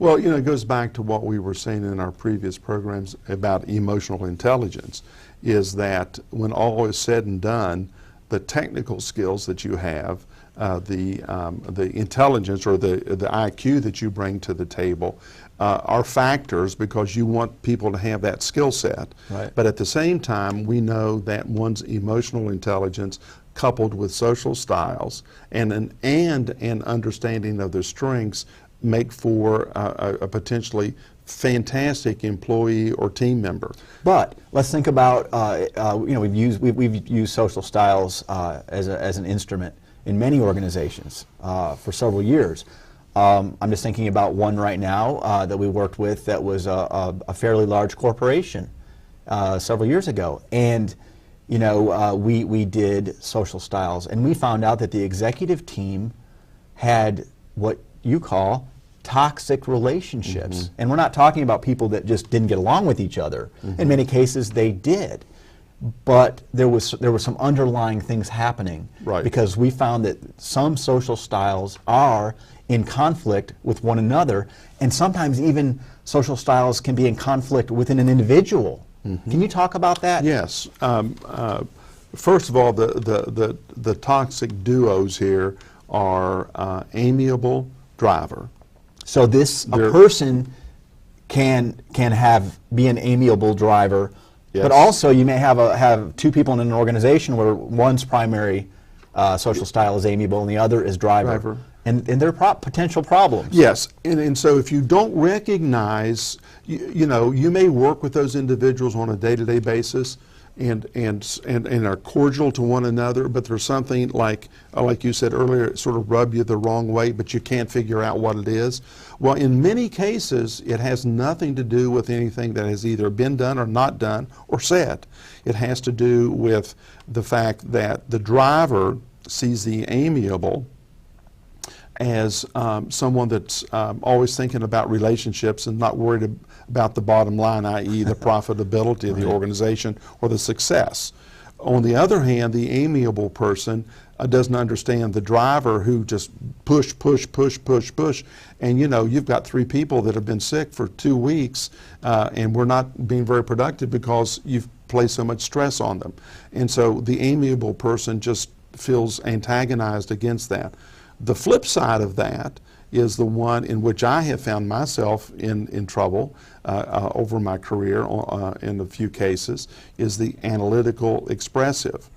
Well, it goes back to what we were saying in our previous programs about emotional intelligence, is that when all is said and done, the technical skills that you have, the intelligence or the IQ that you bring to the table are factors because you want people to have that skill set. Right. But at the same time, we know that one's emotional intelligence coupled with social styles and an understanding of their strengths make for a potentially fantastic employee or team member. But let's think about we've used social styles as an instrument in many organizations for several years. I'm just thinking about one right now that we worked with that was a fairly large corporation several years ago, and we did social styles, and we found out that the executive team had what you call toxic relationships. And we're not talking about people that just didn't get along with each other. In many cases they did. But there were some underlying things happening. Right. Because we found that some social styles are in conflict with one another, and sometimes even social styles can be in conflict within an individual. Can you talk about that? Yes. First of all, the toxic duos here are amiable driver. So a person can be an amiable driver, yes. but also you may have two people in an organization where one's primary social style is amiable and the other is driver. And there are potential problems. Yes, and so if you don't recognize, you may work with those individuals on a day-to-day basis, and are cordial to one another, but there's something like you said earlier, it sort of rub you the wrong way, but you can't figure out what it is. Well, in many cases, it has nothing to do with anything that has either been done or not done or said. It has to do with the fact that the driver sees the amiable as someone that's always thinking about relationships and not worried about the bottom line, i.e. the profitability of the organization or the success. On the other hand, the amiable person doesn't understand the driver who just push, and you've got 3 people that have been sick for 2 weeks and we're not being very productive because you've placed so much stress on them. And so the amiable person just feels antagonized against that. The flip side of that is the one in which I have found myself in trouble over my career in a few cases, is the analytical expressive.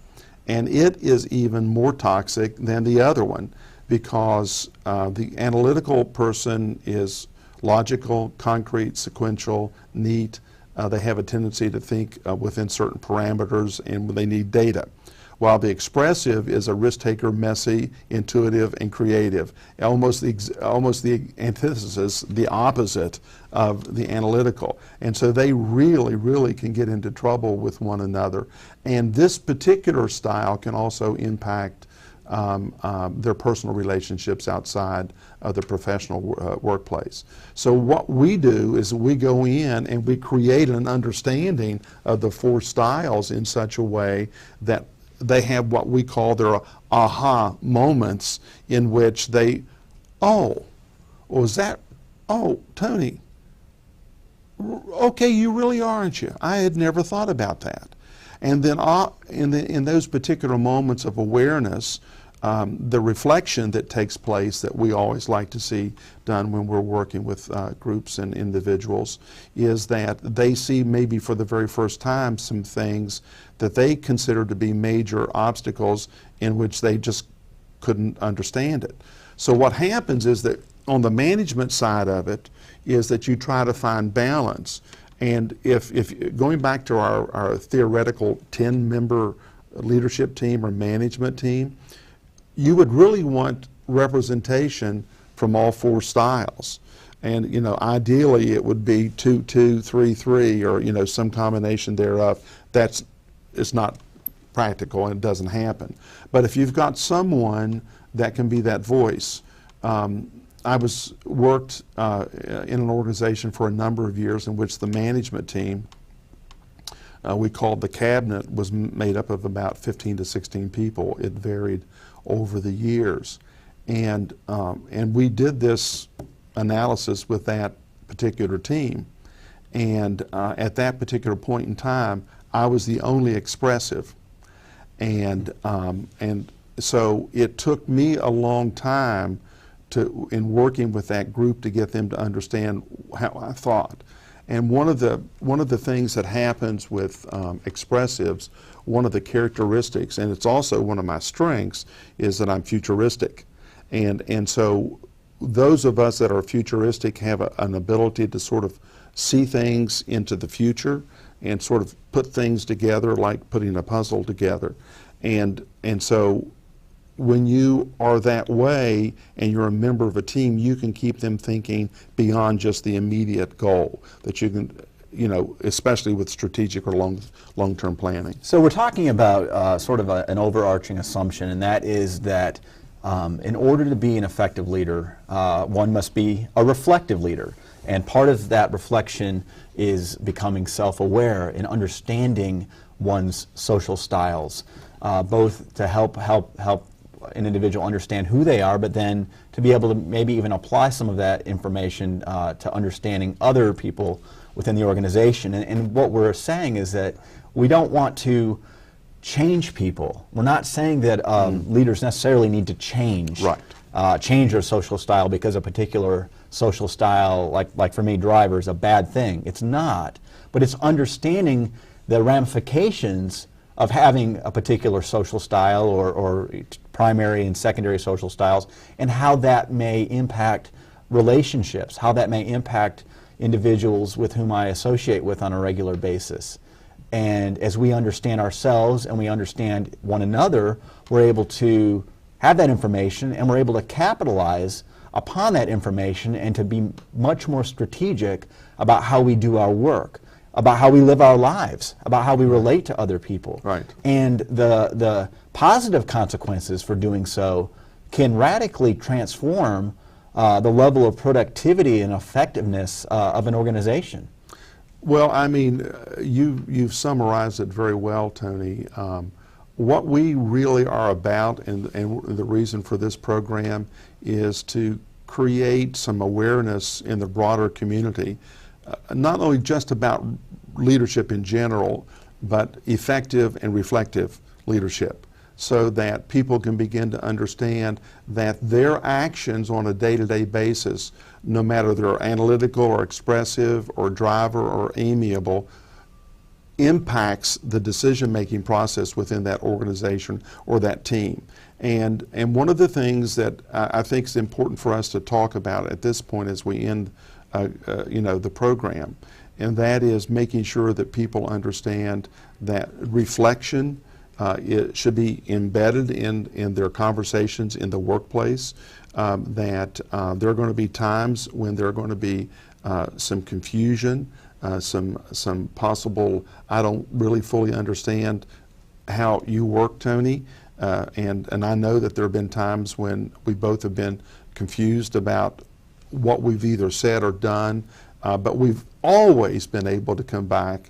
And it is even more toxic than the other one because the analytical person is logical, concrete, sequential, neat. They have a tendency to think within certain parameters and they need data. While the expressive is a risk-taker, messy, intuitive, and creative, almost the antithesis, the opposite of the analytical. And so they really can get into trouble with one another. And this particular style can also impact their personal relationships outside of the professional workplace. So what we do is we go in and we create an understanding of the 4 styles in such a way that they have what we call their aha moments in which they, oh, Tony, okay, you really are, aren't you? I had never thought about that. And then in those particular moments of awareness, the reflection that takes place that we always like to see done when we're working with groups and individuals is that they see maybe for the very first time some things that they consider to be major obstacles in which they just couldn't understand it. So what happens is that on the management side of it is that you try to find balance. And if going back to our theoretical 10-member leadership team or management team, you would really want representation from all 4 styles. And ideally it would be 2-2, 3-3, or some combination thereof. It's not practical and it doesn't happen. But if you've got someone that can be that voice, I worked in an organization for a number of years in which the management team, we called the cabinet, was made up of about 15 to 16 people. It varied over the years. And we did this analysis with that particular team. And at that particular point in time, I was the only expressive. And so it took me a long time in working with that group to get them to understand how I thought. And one of the things that happens with expressives, one of the characteristics, and it's also one of my strengths, is that I'm futuristic. And so those of us that are futuristic have an ability to sort of see things into the future and sort of put things together like putting a puzzle together. And so when you are that way and you're a member of a team, you can keep them thinking beyond just the immediate goal that you can, you know, especially with strategic or long-term planning. So we're talking about sort of an overarching assumption, and that is that in order to be an effective leader, one must be a reflective leader. And part of that reflection is becoming self-aware and understanding one's social styles, both to help an individual understand who they are, but then to be able to maybe even apply some of that information to understanding other people within the organization. And what we're saying is that we don't want to change people. We're not saying that leaders necessarily need to change. Right. Change their social style because a particular social style, like for me, driver, is a bad thing. It's not. But it's understanding the ramifications of having a particular social style or primary and secondary social styles, and how that may impact relationships, how that may impact individuals with whom I associate with on a regular basis. And as we understand ourselves and we understand one another, we're able to have that information and we're able to capitalize upon that information and to be much more strategic about how we do our work, about how we live our lives, about how we relate to other people. Right. And the positive consequences for doing so can radically transform the level of productivity and effectiveness of an organization. Well, I mean, you've summarized it very well, Tony. What we really are about, and the reason for this program, is to create some awareness in the broader community, not only just about leadership in general, but effective and reflective leadership, so that people can begin to understand that their actions on a day-to-day basis, no matter they're analytical or expressive or driver or amiable, impacts the decision-making process within that organization or that team. And one of the things that I think is important for us to talk about at this point as we end the program, and that is making sure that people understand that reflection it should be embedded in their conversations in the workplace, that there are going to be times when there are going to be some confusion, some possible, I don't really fully understand how you work, Tony, and I know that there have been times when we both have been confused about what we've either said or done, but we've always been able to come back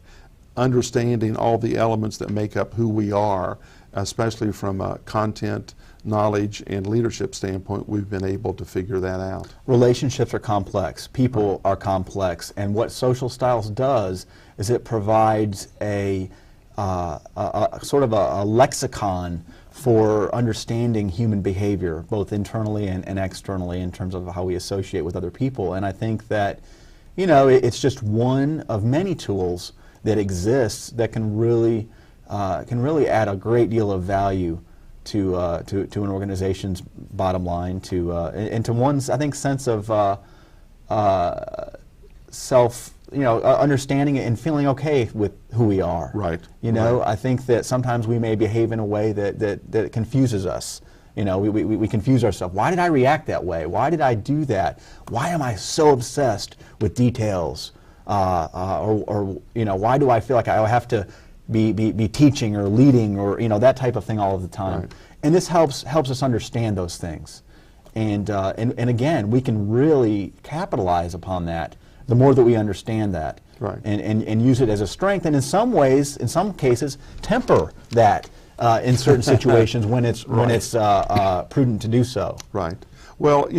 understanding all the elements that make up who we are, especially from a content, knowledge, and leadership standpoint. We've been able to figure that out. Relationships are complex. People are complex. And what social styles does is it provides a sort of a lexicon for understanding human behavior, both internally and externally, in terms of how we associate with other people. And I think that, you know, it's just one of many tools that exists that can really add a great deal of value to an organization's bottom line, and to one's, I think, sense of self, understanding and feeling okay with who we are. Right. Right. I think that sometimes we may behave in a way that confuses us. We confuse ourselves. Why did I react that way? Why did I do that? Why am I so obsessed with details? Or why do I feel like I have to be teaching or leading or that type of thing all of the time? Right. And this helps us understand those things, and again, we can really capitalize upon that the more that we understand that, right, and use it as a strength, and in some ways, in some cases, temper that in certain situations when it's right, when it's prudent to do so. Right. Well,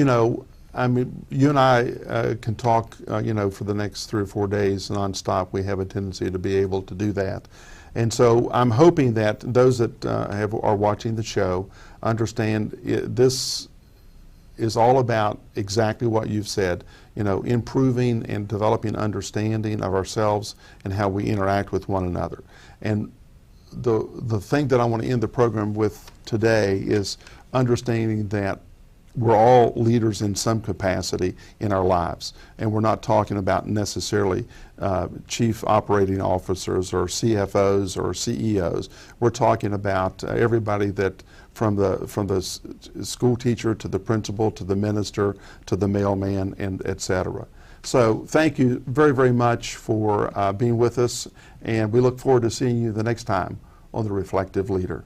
I mean, you and I can talk, you know, for the next 3 or 4 days nonstop. We have a tendency to be able to do that. And so I'm hoping that those that are watching the show understand this is all about exactly what you've said, you know, improving and developing understanding of ourselves and how we interact with one another. And the thing that I want to end the program with today is understanding that we're all leaders in some capacity in our lives, and we're not talking about necessarily chief operating officers or CFOs or CEOs. We're talking about everybody that from the school teacher to the principal to the minister to the mailman, and et cetera. So thank you very, very much for being with us, and we look forward to seeing you the next time on The Reflective Leader.